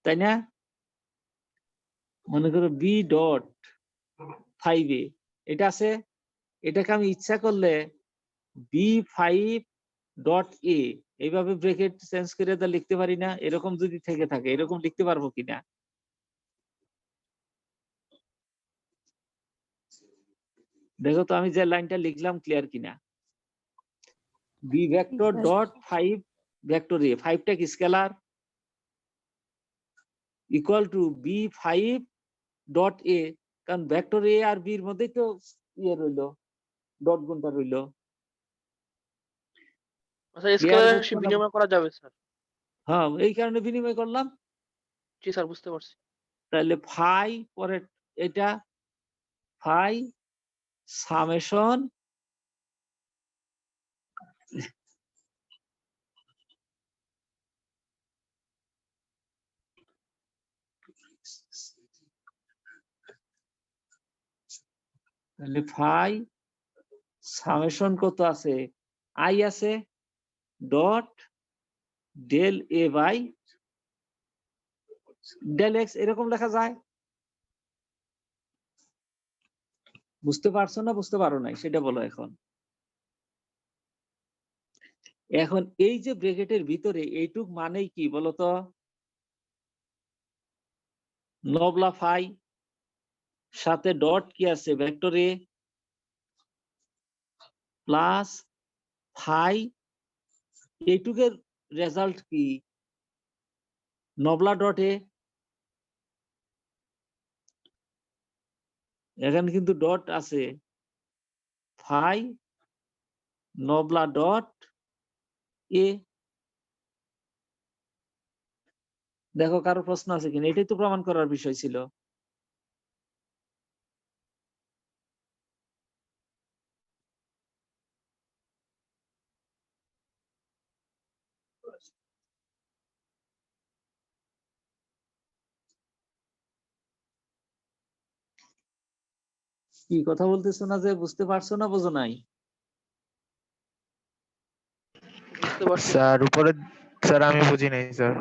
তাই না মনে করো বি ডট 5a এটা আছে এটাকে আমি ইচ্ছা করলে b5 ডট a এইভাবে ব্র্যাকেট চেঞ্জ করে দা লিখতে পারি না এরকম যদি থেকে থাকে এরকম লিখতে পারবো কিনা দেখো তো আমি যে লাইনটা লিখলাম ক্লিয়ার কিনা b vector dot 5 vector a 5টা কি scalar equal to b5 dot a কারণ ভেক্টর a আর b এর মধ্যেই তো ইয়ে রইলো ডট গুণটা রইলো আচ্ছা স্কেলার রাশি বিনিময় করা যাবে স্যার। হ্যাঁ এই কারণে বিনিময় করলাম জি স্যার বুঝতে পারছি। তাহলে ফাই পরে এটা ফাই সামেশন তাহলে ফাই সামেশন কত আছে আই আছে dot del a by del x এরকম লেখা যায় বুঝতে পারছো না বুঝতে পারো নাই সেটা বলো এখন এখন এই যে ব্র্যাকেটের ভিতরে এইটুক মানেই কি বলতো নবলা ফাই সাথে ডট কি আছে vector a plus phi এইটুকের result কি নবলা ডট এ এখানে কিন্তু ডট আছে ফাই নবলা ডট এ দেখো কারো প্রশ্ন আছে কিনা এটাই তো প্রমাণ করার বিষয় ছিল কি কথা বলতেছো না যে বুঝতে পারছো না বোঝো নাই বুঝতে পারছি স্যার উপরে স্যার আমি বুঝি নাই স্যার।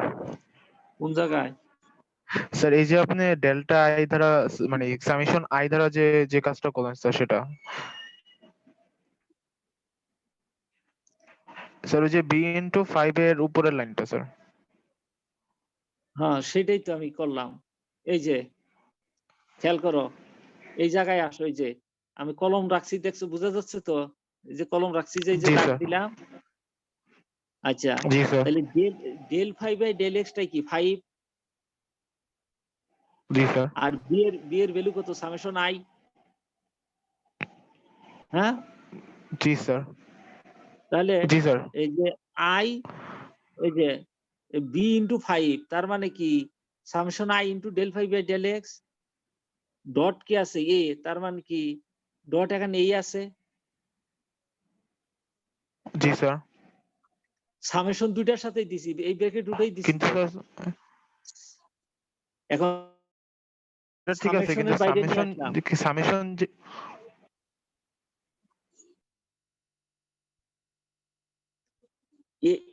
কোন জায়গায় স্যার এই যে আপনি ডেল্টা আই দ্বারা মানে সামেশন আই দ্বারা যে যে কাজটা করলেন স্যার সেটা স্যার ওই যে বি ইন্টু 5 এর উপরের লাইনটা স্যার। হ্যাঁ সেটাই তো আমি করলাম এই যে খেয়াল করো এই জায়গায় আসো এই যে আমি কলম রাখছি দেখছো বোঝা যাচ্ছে তো এই যে কলম রাখছি যে জি দাগ স্যার। দিলাম আচ্ছা জি স্যার। তাহলে ডেল ফাইভ বাই ডেল এক্সটাই কি 5 জি স্যার। আর বি এর ভ্যালু কত সামেশন আই হ্যাঁ জি স্যার। তাহলে জি স্যার। এই যে আই এই যে বি ইন্টু 5 তার মানে কি summation i into del five by del x dot কি আছে এ তার মানে কি ডট এখানে এই আছে জি স্যার। সামেশন দুইটার সাথেই দিছি এই ব্র্যাকেট দুটোই দিছি কিন্তু স্যার এখন ঠিক আছে কিন্তু সামেশনের বাইরে নিয়ে সামেশন আসলাম সামেশন যে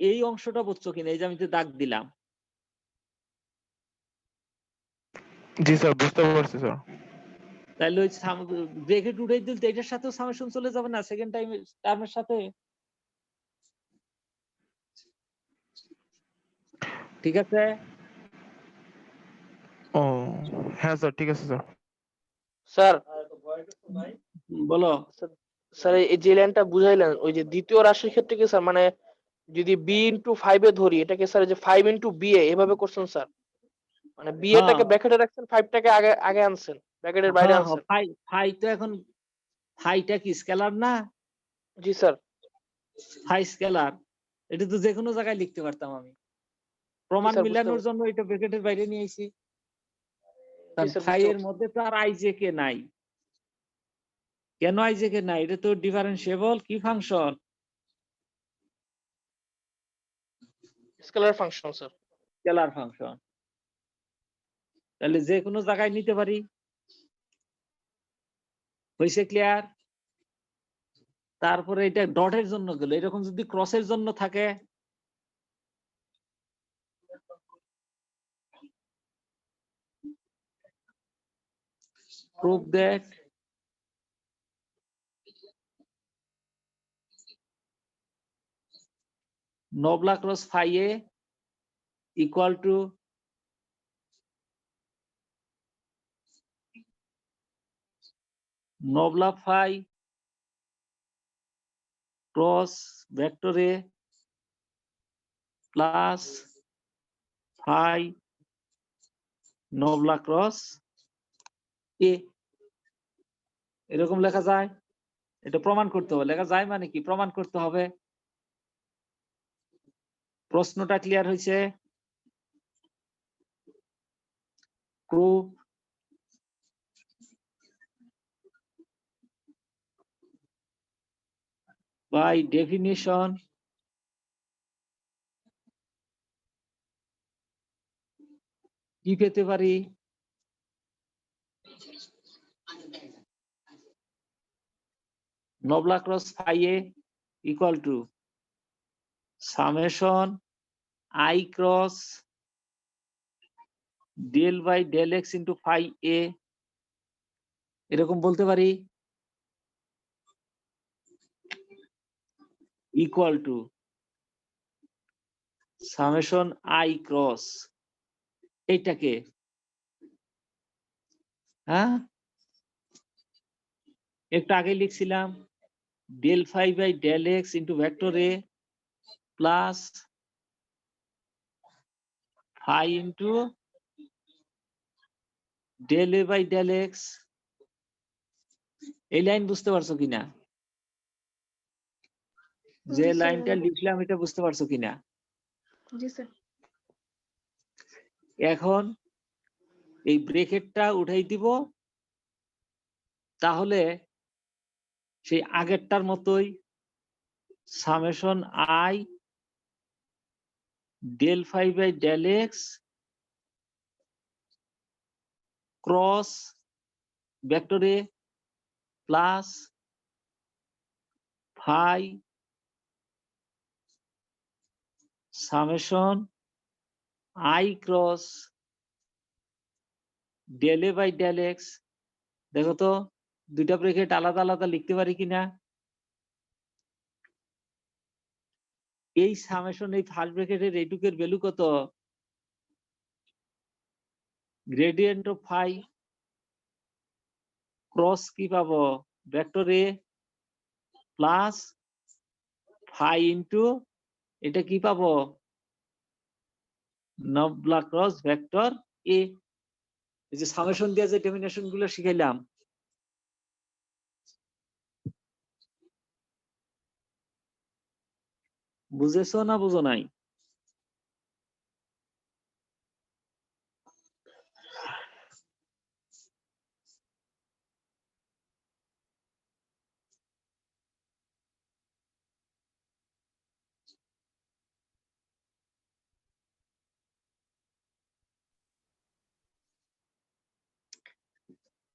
এই অংশটা বুঝছো কিনা, এই যে আমি তো দাগ দিলাম। জি স্যার, বুঝতে পারছি স্যার। তাহলে ওই ব্রেকেট উঠাই দিল তো এটার সাথেও সামেশন চলে যাবে না সেকেন্ড টার্মের সাথে? ঠিক আছে। ও হ্যাঁ স্যার, ঠিক আছে স্যার। স্যার বলো। স্যার এই যে লাইনটা বুঝাইলেন ওই যে দ্বিতীয় রাশির ক্ষেত্রে কি স্যার, মানে যদি বি ইন্টু 5 এ ধরি এটাকে স্যার যে 5 ইন্টু বি এ এভাবে করছেন স্যার, মানে বি হ্যাঁ এটাকে ব্র্যাকেটে রাখছেন 5 টাকে আগে আগে আনছেন, ব্র্যাকেটের বাইরে হ্যাঁ আনছেন। ফাই তো এখন ফাইটা কি স্কেলার না? জি স্যার। ফাই স্কেলার, এটা তো যে কোনো জায়গায় লিখতে পারতাম আমি। প্রমাণ স্যার, বুঝতে মিলানোর পারছি। জন্য এটা ব্র্যাকেটের বাইরে নিয়ে আইছি। জি কারণ স্যার, ফাই বুঝতে এর পারছি। মধ্যে তো আর আইজেকে নাই। কেন আইজেকে নাই? এটা তো ডিফারেন্সিয়েবল কি function? Scalar function sir. Scalar function. তাহলে যে কোনো জায়গায় নিতে পারি। হয়েছে ক্লিয়ার? তারপরে এটা ডটের জন্য গেল, এরকম যদি ক্রসের জন্য থাকে prove that nobla cross phi a equal to nobla phi cross vector a plus phi nobla cross a, এরকম লেখা যায়। এটা প্রমাণ করতে হবে। লেখা যায় মানে কি? প্রমাণ করতে হবে। প্রশ্নটা ক্লিয়ার হয়েছে? প্রুফ by definition কি পেতে পারি? nobla cross phi a equal to summation I cross del by del x into phi a, এরকম বলতে পারি। equal to summation I cross এইটাকে, হ্যাঁ একটু আগে লিখছিলাম del phi by del x into vector a plus phi into del a by del x। এই line বুঝতে পারছো কিনা? যে জি স্যার, লাইনটা লিখলাম এটা বুঝতে পারছো কিনা? জি স্যার। এখন এই ব্রেকেটটা উঠাই দিব, তাহলে সেই আগেরটার মতোই summation i del phi by del x cross vector a plus phi summation i cross del a by del x. দেখো তো দুইটা ব্রেকেট আলাদা আলাদা লিখতে পারি কিনা? এই সামেশন এই ফার্স্ট ব্রেকেটের এইটুকের ভ্যালু কত? গ্রেডিয়েন্ট অফ ফাই ক্রস কি পাবো? Vector a plus phi into এটা কি পাবো? নবলা ক্রস ভেক্টর এ। এই যে সামেশন দিয়ে যে ডেফিনেশন গুলো শিখাইলাম, বুঝেছো না বুঝো নাই?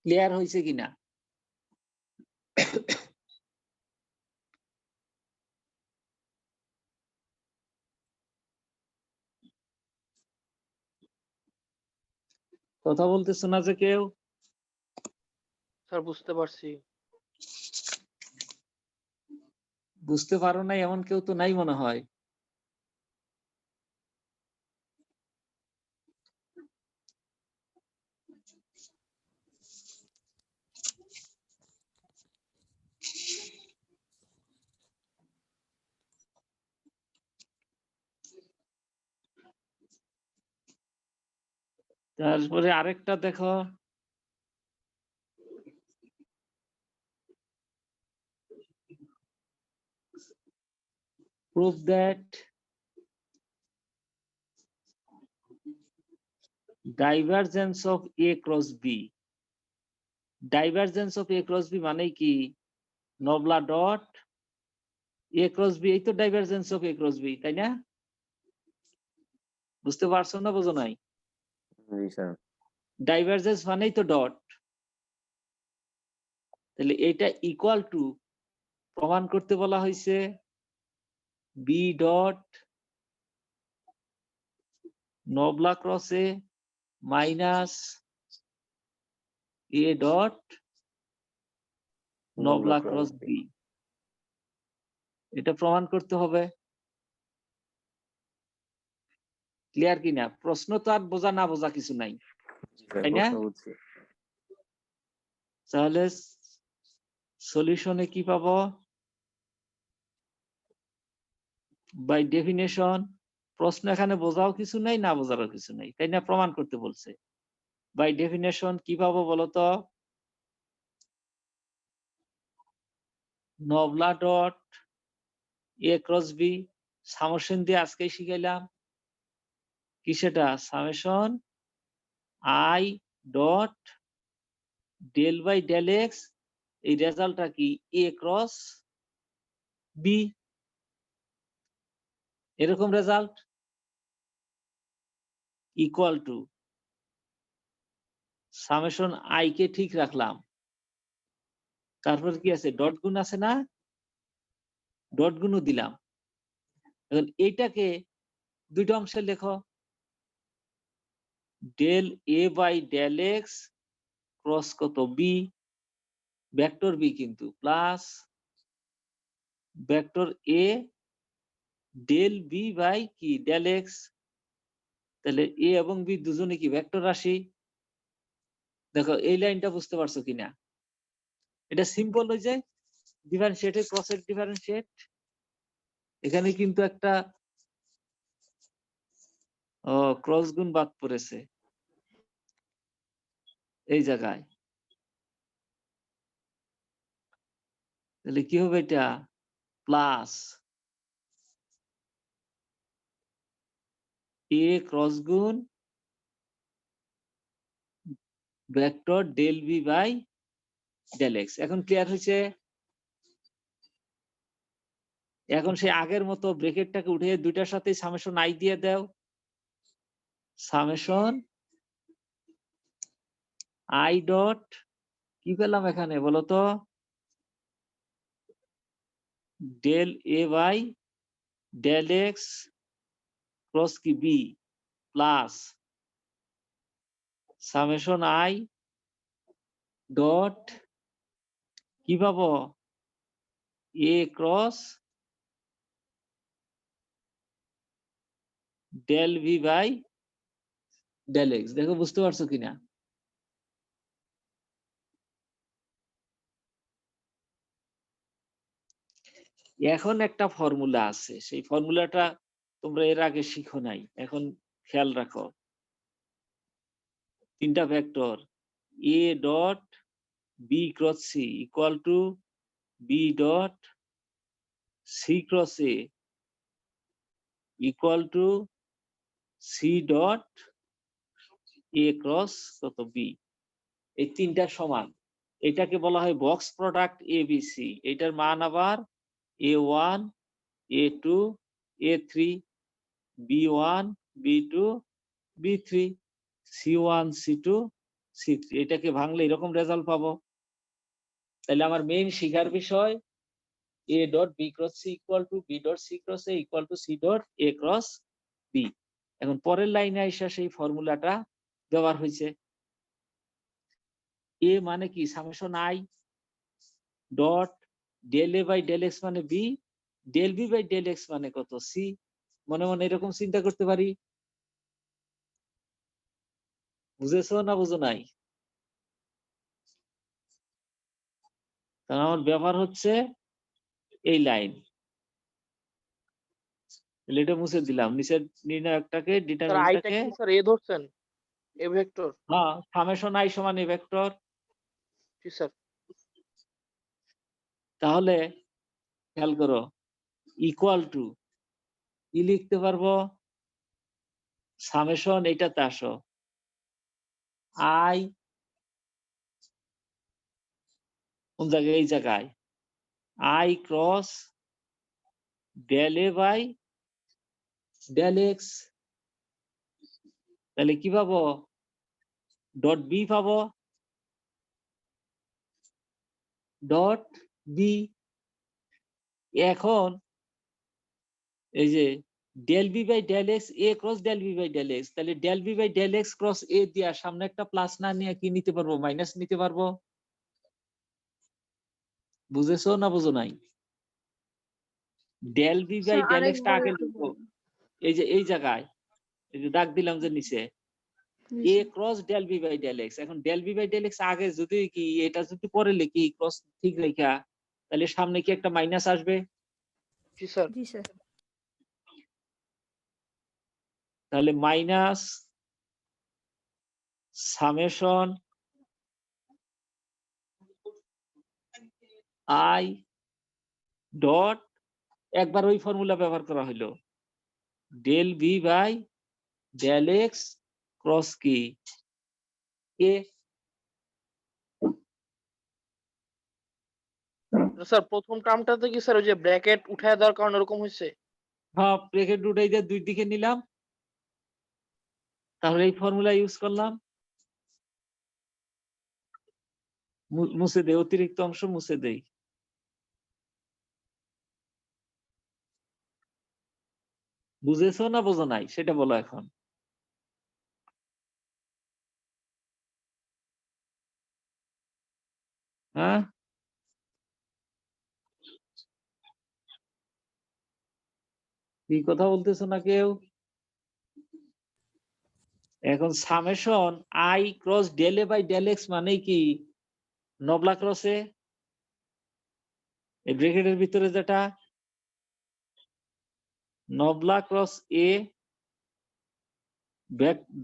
ক্লিয়ার হয়েছে কিনা? কথা বলতেছ না যে কেউ? স্যার বুঝতে পারছি। বুঝতে পারো না এমন কেউ তো নাই মনে হয়। তারপরে আরেকটা দেখো, prove that divergence of A cross B. Divergence of A cross B মানে কি? Nabla dot A cross B, এই তো divergence of A cross B, তাই না? বুঝতে পারছো না বোঝো নাই? জি স্যার। ডাইভারজেন্স মানেই তো ডট। তাহলে এটা ইকুয়াল টু প্রমাণ করতে বলা হয়েছে b dot nabla cross a minus a dot nabla cross b. এটা প্রমাণ করতে হবে। ক্লিয়ার কিনা? প্রশ্ন তো আর বোঝা না বোঝা কিছু নাই, তাই না? তাহলে সলিউশনে কি পাবো? বাই ডেফিনেশন, প্রশ্ন এখানে বোঝাও কিছু নাই, না বোঝারও কিছু নাই, তাই না? প্রমাণ করতে বলছে। বাই ডেফিনেশন কি পাবো বলতো? Nabla dot a cross b, summation দিয়ে আজকেই শিখাইলাম কি সেটা? Summation i dot del by del x, এই রেজাল্টটা কি? এ ক্রস বি, এরকম result equal to summation i কে ঠিক রাখলাম, তারপর কি আছে? ডট গুণ আছে না? ডট গুণও দিলাম। এখন এইটাকে দুইটা অংশে লেখো, del a by del x cross কত? বি, ভেক্টর বি কিন্তু, plus vector a del b by কি? Del x. তাহলে এ এবং বি দুজনে কি ভেক্টর রাশি? দেখো এই লাইনটা বুঝতে পারছো কিনা? এটা সিম্পল হয়ে যায় ডিফারেন্সিয়েটের ক্রসের ডিফারেন্সিয়েট। এখানে কিন্তু একটা ক্রস গুণ বাদ পড়েছে এই জায়গায়। তাহলে কি হবে? এটা প্লাস এ ক্রস গুণ vector del b by del x. এখন ক্লিয়ার হয়েছে? এখন সে আগের মতো ব্রেকেটটাকে উঠে দুইটার সাথে সামেশন আই দিয়ে দাও। সামেশন আই ডট কি পেলাম এখানে বলতো? Del a by del x cross কি b, plus summation i dot কি পাবো? A cross del v by del x. দেখো বুঝতে পারছো কিনা? এখন একটা ফর্মুলা আছে, সেই ফর্মুলাটা তোমরা এর আগে শিখো নাই, এখন খেয়াল রাখো। তিনটা vector a dot b cross c equal to b dot c cross a equal to c dot a cross কত? বি। এই তিনটা সমান, এটাকে বলা হয় box product a b c. এটার মান আবার a one, a two, a three, b one, b two, b three, c one, c two, c three. এটাকে ভাঙলে এরকম রেজাল্ট পাবো। তাহলে আমার মেইন শিখার বিষয় a dot b cross c equal to b dot c cross a equal to c dot a cross b. এখন পরের লাইনে আইসা সেই ফর্মুলাটা ব্যবহার হয়েছে। এ মানে কি summation i dot del a by del x মানে b, del b by del x মানে কত সি। মনে মনে এরকম চিন্তা করতে পারি। বুঝেছো না বুঝো নাই? কারণ আমার ব্যবহার হচ্ছে এই লাইন। এটা মুছে দিলাম, নিচের নির্ণায়কটাকে স্যার আইটা ডিটারমিনেন্টটাকে। কি স্যার এ ধরছেন, এ ভেক্টর? হ্যাঁ, সামেশন আই সমান এ ভেক্টর। জি স্যার। তাহলে খেয়াল করো, ইকুয়াল টু কি লিখতে পারবো? সামেশন এটাতে আসো, আই কোন জায়গায়, এই জায়গায় i cross del a by del x. তাহলে কি পাবো? ডট বি পাবো, ডট বি। এখন এই যে del b by del x, a cross del b by del x, তাহলে del b by del x cross a দিয়া সামনে একটা প্লাস না নিয়ে কি নিতে পারবো? মাইনাস নিতে পারবো। বুঝেছো না বুঝো নাই? Del b by sir del এক্সটা আরেকবার আগে একটু লিখবো, বলুন। এই যে এই জায়গায় এই যে দাগ দিলাম যে নিচে জি এ sir. Cross del b by del x. এখন del b by del x আগে যদি কি এটা যদি পরে লিখি ক্রস ঠিক রেখা, তাহলে সামনে কি একটা মাইনাস আসবে? জি স্যার। জি স্যার। তাহলে মাইনাস সামেশন আই ডট, একবার ওই ফর্মুলা ব্যবহার করা হলো, del b by del x cross কি এ। স্যার প্রথম টার্মটাতে কি স্যার ওই যে ব্র্যাকেট উঠায় দেওয়ার কারণে এরকম হয়েছে? হ্যাঁ, ব্রেকেট উঠাই দিয়ে দুই দিকে নিলাম, তাহলে এই ফর্মুলা ইউজ করলাম। মুছে দেই, অতিরিক্ত অংশ মুছে দেই। বুঝেছো না বোঝো নাই সেটা বলো এখন। হ্যাঁ, কি কথা বলতেছো না কেউ? এখন summation i cross del a by del x মানে কি নবলা ক্রসে এই ব্র্যাকেটের ভিতরে যেটা নবলা ক্রস এ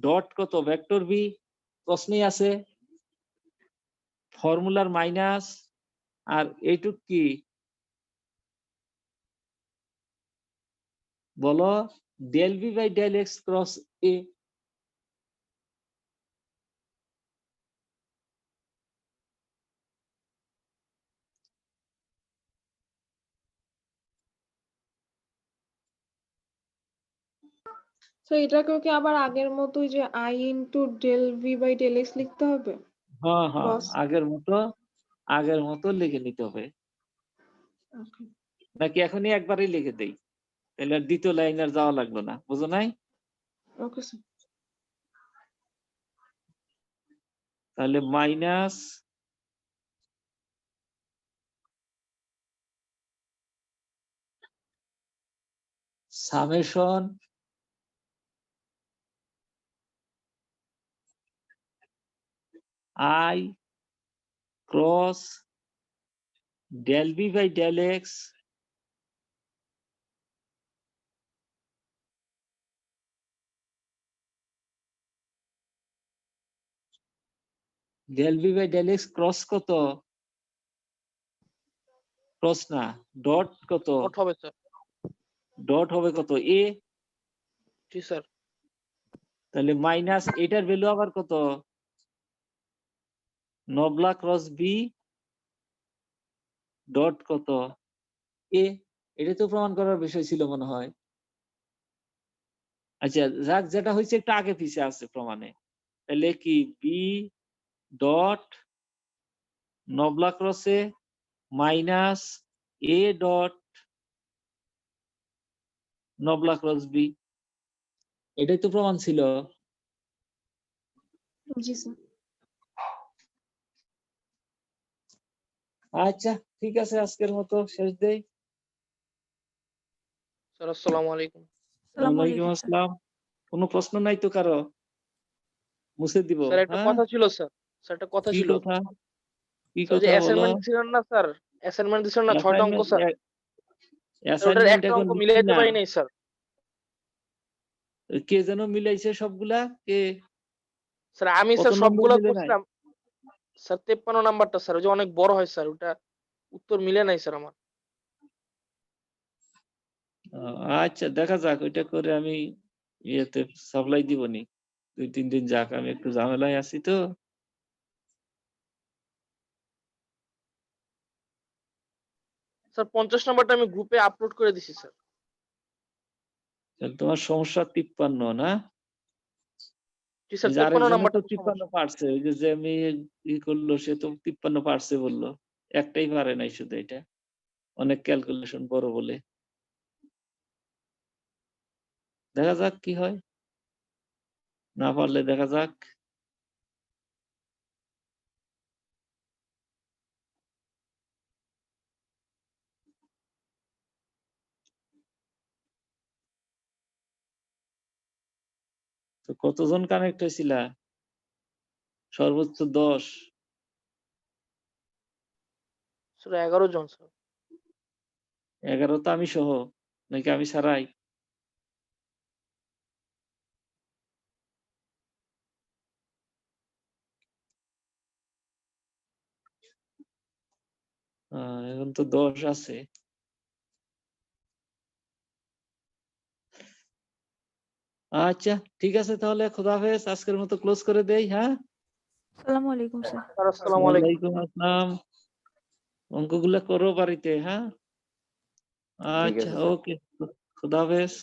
ডট কত ভেক্টর বি, প্রশ্নেই আছে ফর্মুলার মাইনাস, আর এইটুক কি বলো? Del b by del x cross a. তো এটাকেও কি আবার আগের মতোই যে i into del v by del x লিখতে হবে? হ্যাঁ হ্যাঁ, ক্রস। আগের মতো লিখে নিতে হবে। ওকে। নাকি এখনই একবারই লিখে দেই, তাহলে আর দ্বিতীয় লাইন আর যাওয়া লাগলো না, বুঝো নাই? Okay sir. তাহলে minus summation i cross del b by del x del b by del x cross কত? ক্রস না, ডট কত? ডট হবে স্যার। ডট হবে কত এ। জি স্যার। তাহলে মাইনাস এটার ভ্যালু আবার কত? নবলা ক্রস বি ডট কত এ। এটা তো প্রমাণ করার বিষয় ছিল মনে হয়। আচ্ছা যাক, যেটা হয়েছে একটু আগে পিছে আছে প্রমাণে। তাহলে কি বি ডট নবলা ক্রসে minus a dot nabla cross b, এটাই তো প্রমাণ ছিল। জি স্যার। আচ্ছা ঠিক আছে, আজকের মতো শেষ দেই। স্যার আসসালামু আলাইকুম। আসসালামু ওয়ালাইকুম আলাইকুম স্যার। আসসালাম। কোনো প্রশ্ন নাই তো কারো? মুছে দিব। স্যার একটা হ্যাঁ, কথা ছিল স্যার। স্যার একটা কথা কি ছিল। কথা? কি স্যার যে কথা বলো? অ্যাসাইনমেন্ট দিছিলেন না স্যার? অ্যাসাইনমেন্ট দিছিলেন না 6টা অঙ্ক স্যার? স্যার ওটার অ্যাসাইনমেন্ট একটা এখন অঙ্ক লিখছি মিলাইতে না। পারি নাই স্যার। কে যেন মিলাইছে সবগুলা? কে স্যার আমি কত স্যার নম্বর সবগুলা মিলে নাই? করছিলাম। স্যার 53 নাম্বারটা স্যার ওই যে অনেক বড় হয় স্যার ওটা উত্তর মিলে নাই স্যার আমার। আচ্ছা দেখা যাক, ওইটা করে আমি ইয়েতে সাপ্লাই দিবনি। 2-3 দিন যাক, আমি একটু ঝামেলায় আছি তো। স্যার 50 নাম্বারটা আমি গ্রুপে আপলোড করে দিছি স্যার। তাহলে তোমার সমস্যা 53 না? জি স্যার ওই যে 53 আরেকজনও তো নাম্বারটা তো 53 সমস্যা। পারছে, ওই যে আমি ই করলো সে তো 53 পারছে বললো। একটাই পারে নাই শুধু, এটা অনেক ক্যালকুলেশন বড় বলে। দেখা যাক কি হয়, না পারলে দেখা যাক। তো কতজন কানেক্ট হয়েছিলা? সর্বোচ্চ 10। স্যার 11 জন স্যার। 11 তো আমি সহ, নাকি আমি ছাড়াই? এখন তো 10 আছে। আচ্ছা ঠিক আছে, তাহলে খোদা হাফেজ, আজকের মতো ক্লোজ করে দেই। হ্যাঁ, আসসালামু আলাইকুম স্যার। স্যার আসসালামু আলাইকুম। ওয়ালাইকুম আসসালাম। অঙ্কগুলা করো বাড়িতে। হ্যাঁ, ঠিক আচ্ছা আছে স্যার। ওকে, খোদা হাফেজ।